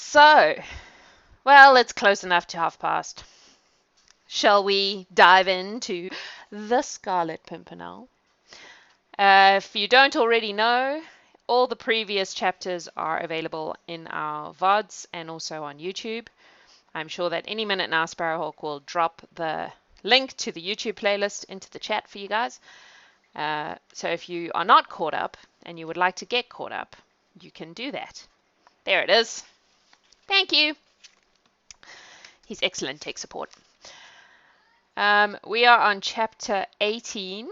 So, well, it's close enough to past. Shall we dive into the Scarlet Pimpernel? If you don't already know, all the previous chapters are available in our VODs and also on YouTube. I'm sure that any minute now Sparrowhawk will drop the link to the YouTube playlist into the chat for you guys. So if you are not caught up and you would like to get caught up, you can do that. There it is. Thank you. He's excellent tech support. We are on chapter 18,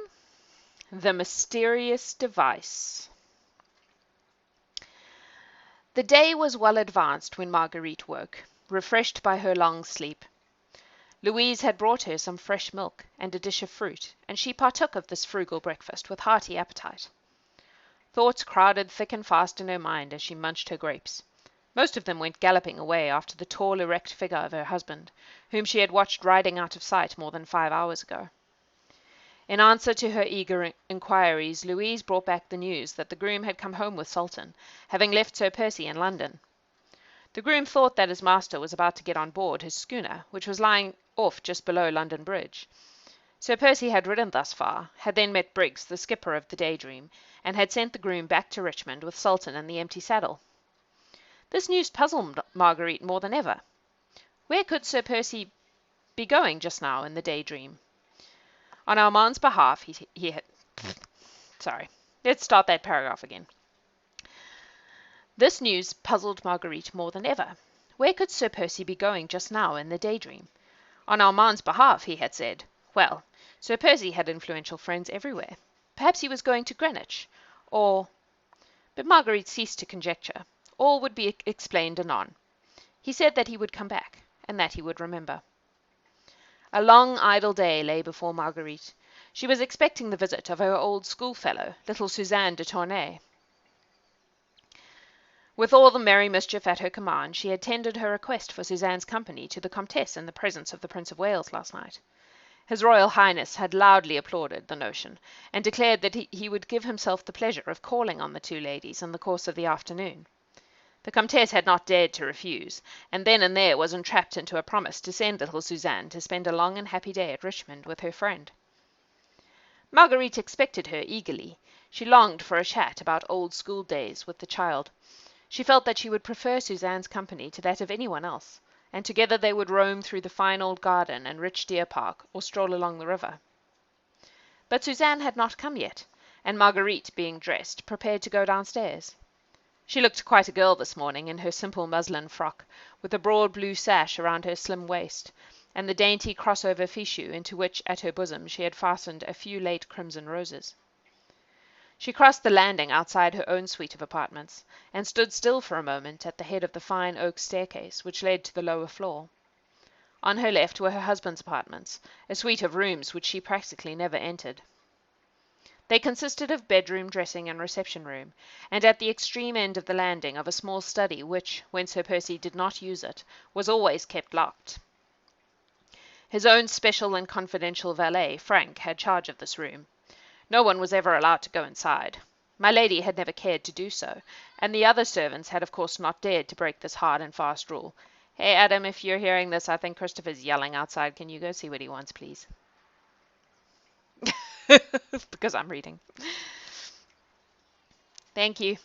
The Mysterious Device. The day was well advanced when Marguerite woke, refreshed by her long sleep. Louise had brought her some fresh milk and a dish of fruit, and she partook of this frugal breakfast with hearty appetite. Thoughts crowded thick and fast in her mind as she munched her grapes. Most of them went galloping away after the tall, erect figure of her husband, whom she had watched riding out of sight more than 5 hours ago. In answer to her eager inquiries, Louise brought back the news that the groom had come home with Sultan, having left Sir Percy in London. The groom thought that his master was about to get on board his schooner, which was lying off just below London Bridge. Sir Percy had ridden thus far, had then met Briggs, the skipper of the Daydream, and had sent the groom back to Richmond with Sultan and the empty saddle. This news puzzled Marguerite more than ever. Where could Sir Percy be going just now in the Daydream? On Armand's behalf, he had... Sorry, let's start that paragraph again. This news puzzled Marguerite more than ever. Where could Sir Percy be going just now in the Daydream? On Armand's behalf, he had said. Well, Sir Percy had influential friends everywhere. Perhaps he was going to Greenwich, or... But Marguerite ceased to conjecture. All would be explained anon. He said that he would come back, and that he would remember. A long, idle day lay before Marguerite. She was expecting the visit of her old schoolfellow, little Suzanne de Tournay. With all the merry mischief at her command, she had tendered her request for Suzanne's company to the Comtesse in the presence of the Prince of Wales last night. His Royal Highness had loudly applauded the notion, and declared that he would give himself the pleasure of calling on the two ladies in the course of the afternoon. The Comtesse had not dared to refuse, and then and there was entrapped into a promise to send little Suzanne to spend a long and happy day at Richmond with her friend. Marguerite expected her eagerly. She longed for a chat about old school days with the child. She felt that she would prefer Suzanne's company to that of anyone else, and together they would roam through the fine old garden and rich deer park, or stroll along the river. But Suzanne had not come yet, and Marguerite, being dressed, prepared to go downstairs. She looked quite a girl this morning in her simple muslin frock, with a broad blue sash around her slim waist, and the dainty crossover fichu into which, at her bosom, she had fastened a few late crimson roses. She crossed the landing outside her own suite of apartments, and stood still for a moment at the head of the fine oak staircase which led to the lower floor. On her left were her husband's apartments, a suite of rooms which she practically never entered. They consisted of bedroom, dressing, and reception room, and at the extreme end of the landing of a small study which, when Sir Percy did not use it, was always kept locked. His own special and confidential valet, Frank, had charge of this room. No one was ever allowed to go inside. My lady had never cared to do so, and the other servants had of course not dared to break this hard and fast rule. Hey, Adam, if you're hearing this, I think Christopher's yelling outside. Can you go see what he wants, please? Because I'm reading. Thank you.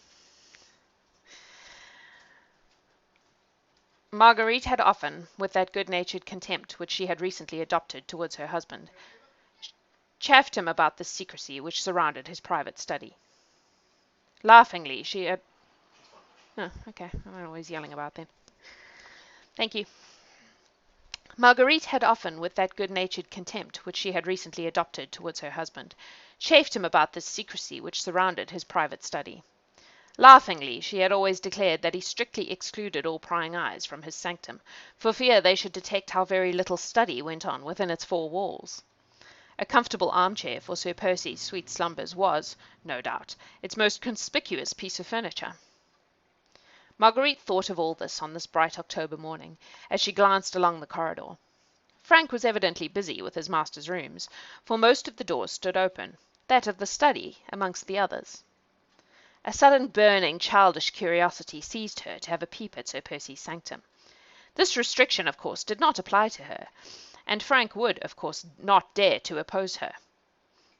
Marguerite had often, with that good-natured contempt which she had recently adopted towards her husband, chaffed him about the secrecy which surrounded his private study. Laughingly, she had... Oh, okay, I'm not always yelling about then. Thank you. Marguerite had often, with that good-natured contempt which she had recently adopted towards her husband, chaffed him about the secrecy which surrounded his private study. Laughingly, she had always declared that he strictly excluded all prying eyes from his sanctum, for fear they should detect how very little study went on within its 4 walls. A comfortable armchair for Sir Percy's sweet slumbers was, no doubt, its most conspicuous piece of furniture. Marguerite thought of all this on this bright October morning, as she glanced along the corridor. Frank was evidently busy with his master's rooms, for most of the doors stood open, that of the study amongst the others. A sudden burning, childish curiosity seized her to have a peep at Sir Percy's sanctum. This restriction, of course, did not apply to her, and Frank would, of course, not dare to oppose her.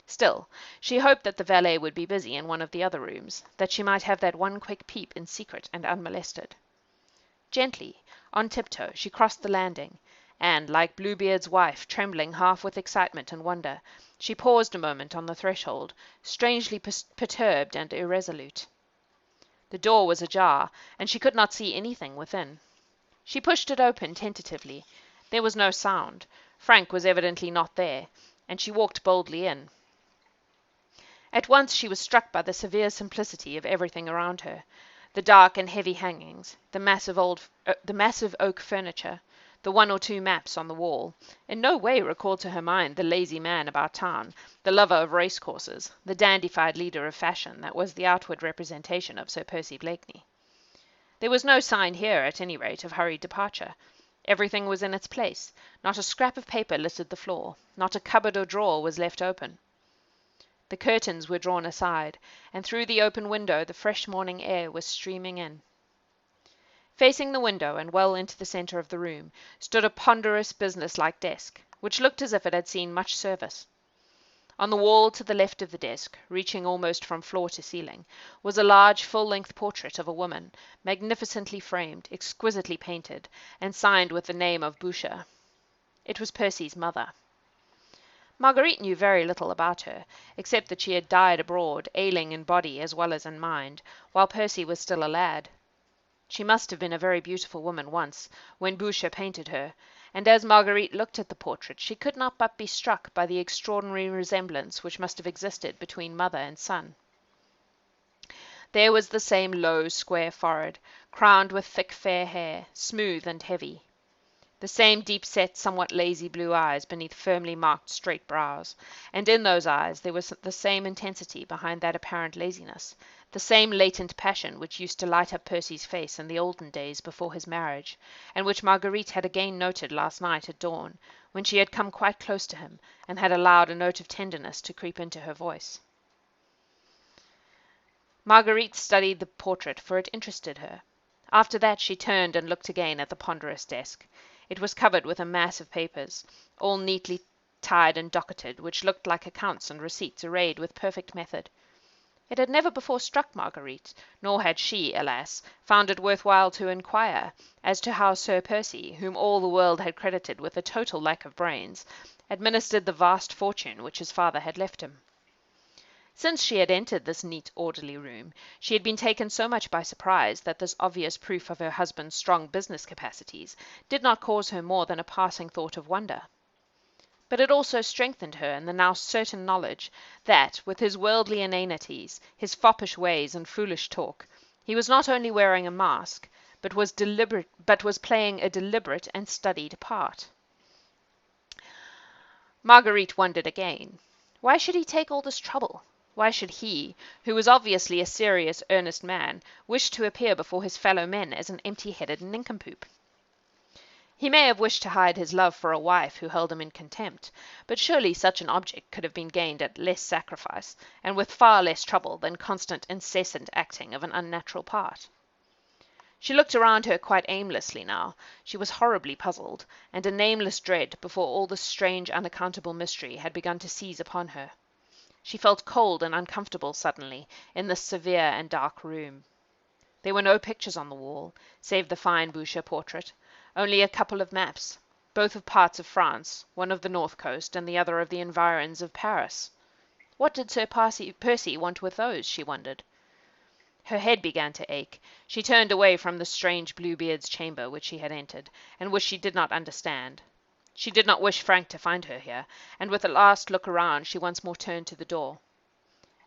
Still, she hoped that the valet would be busy in one of the other rooms, that she might have that one quick peep in secret and unmolested. Gently, on tiptoe, she crossed the landing, and, like Bluebeard's wife, trembling half with excitement and wonder, she paused a moment on the threshold, strangely perturbed and irresolute. The door was ajar, and she could not see anything within. She pushed it open tentatively. There was no sound. Frank was evidently not there, and she walked boldly in. At once she was struck by the severe simplicity of everything around her. The dark and heavy hangings, the massive oak furniture, the one or two maps on the wall, in no way recalled to her mind the lazy man about town, the lover of racecourses, the dandified leader of fashion that was the outward representation of Sir Percy Blakeney. There was no sign here, at any rate, of hurried departure. Everything was in its place. Not a scrap of paper littered the floor. Not a cupboard or drawer was left open. The curtains were drawn aside, and through the open window the fresh morning air was streaming in. Facing the window, and well into the centre of the room, stood a ponderous, business-like desk, which looked as if it had seen much service. On the wall to the left of the desk, reaching almost from floor to ceiling, was a large full-length portrait of a woman, magnificently framed, exquisitely painted, and signed with the name of Boucher. It was Percy's mother. Marguerite knew very little about her, except that she had died abroad, ailing in body as well as in mind, while Percy was still a lad. She must have been a very beautiful woman once, when Boucher painted her, and as Marguerite looked at the portrait she could not but be struck by the extraordinary resemblance which must have existed between mother and son. There was the same low, square forehead, crowned with thick fair hair, smooth and heavy. The same deep-set, somewhat lazy blue eyes beneath firmly marked straight brows, and in those eyes there was the same intensity behind that apparent laziness, the same latent passion which used to light up Percy's face in the olden days before his marriage, and which Marguerite had again noted last night at dawn, when she had come quite close to him, and had allowed a note of tenderness to creep into her voice. Marguerite studied the portrait, for it interested her. After that she turned and looked again at the ponderous desk. It was covered with a mass of papers, all neatly tied and docketed, which looked like accounts and receipts arrayed with perfect method. It had never before struck Marguerite, nor had she, alas, found it worth while to inquire as to how Sir Percy, whom all the world had credited with a total lack of brains, administered the vast fortune which his father had left him. Since she had entered this neat, orderly room, she had been taken so much by surprise that this obvious proof of her husband's strong business capacities did not cause her more than a passing thought of wonder. But it also strengthened her in the now certain knowledge that, with his worldly inanities, his foppish ways and foolish talk, he was not only wearing a mask, but was playing a deliberate and studied part. Marguerite wondered again. Why should he take all this trouble? Why should he, who was obviously a serious, earnest man, wish to appear before his fellow men as an empty-headed nincompoop? He may have wished to hide his love for a wife who held him in contempt, but surely such an object could have been gained at less sacrifice, and with far less trouble than constant, incessant acting of an unnatural part. She looked around her quite aimlessly now. She was horribly puzzled, and a nameless dread before all this strange, unaccountable mystery had begun to seize upon her. She felt cold and uncomfortable suddenly in this severe and dark room. There were no pictures on the wall, save the fine Boucher portrait, only a couple of maps, both of parts of France, one of the north coast and the other of the environs of Paris. What did Sir Percy want with those, she wondered. Her head began to ache. She turned away from the strange Bluebeard's chamber which she had entered, and which she did not understand. She did not wish Frank to find her here, and with a last look around she once more turned to the door.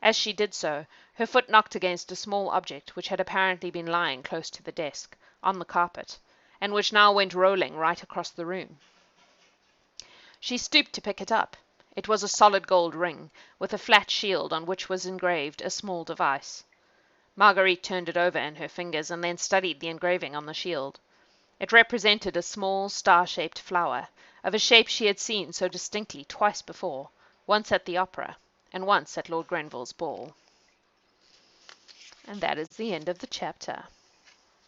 As she did so, her foot knocked against a small object which had apparently been lying close to the desk, on the carpet, and which now went rolling right across the room. She stooped to pick it up. It was a solid gold ring, with a flat shield on which was engraved a small device. Marguerite turned it over in her fingers and then studied the engraving on the shield. It represented a small star-shaped flower, of a shape she had seen so distinctly twice before, once at the opera, and once at Lord Grenville's ball. And that is the end of the chapter.